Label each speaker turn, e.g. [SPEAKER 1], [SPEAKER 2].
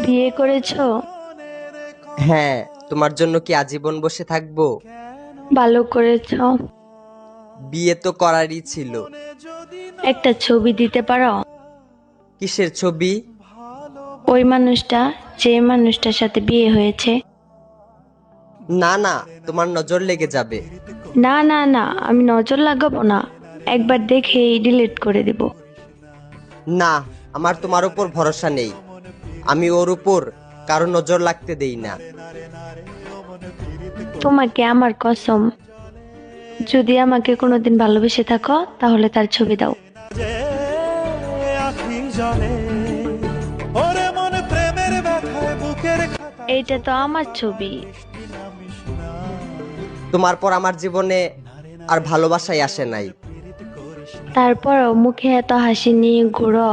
[SPEAKER 1] বিয়ে করেছো?
[SPEAKER 2] হ্যাঁ, তোমার জন্য কি আজীবন বসে থাকবো?
[SPEAKER 1] ভালো করেছো।
[SPEAKER 2] বিয়ে তো করারই ছিল।
[SPEAKER 1] একটা ছবি দিতে পারো?
[SPEAKER 2] কিসের ছবি?
[SPEAKER 1] ওই মানুষটা, যে মানুষটার সাথে বিয়ে হয়েছে।
[SPEAKER 2] না না, তোমার নজর লেগে যাবে।
[SPEAKER 1] না না না, আমি নজর লাগাবো না, একবার দেখেই ডিলিট করে দিব।
[SPEAKER 2] না, আমার তোমার উপর ভরসা নেই। আমি ওর উপর কারো নজর লাগতে দেই না।
[SPEAKER 1] তোমাকে আমার কসম, যদি আমাকে কোনোদিন ভালোবেসে থাকো তাহলে তার ছবি দাও।
[SPEAKER 3] যে আখি জলে ওরে মন প্রেমের ব্যথায় বুকের খাতায়
[SPEAKER 1] এইটা তো আমার ছবি।
[SPEAKER 2] তোমার পর আমার জীবনে আর ভালোবাসাই আসে নাই।
[SPEAKER 1] তারপরও মুখে এত হাসি নিয়ে ঘুরো।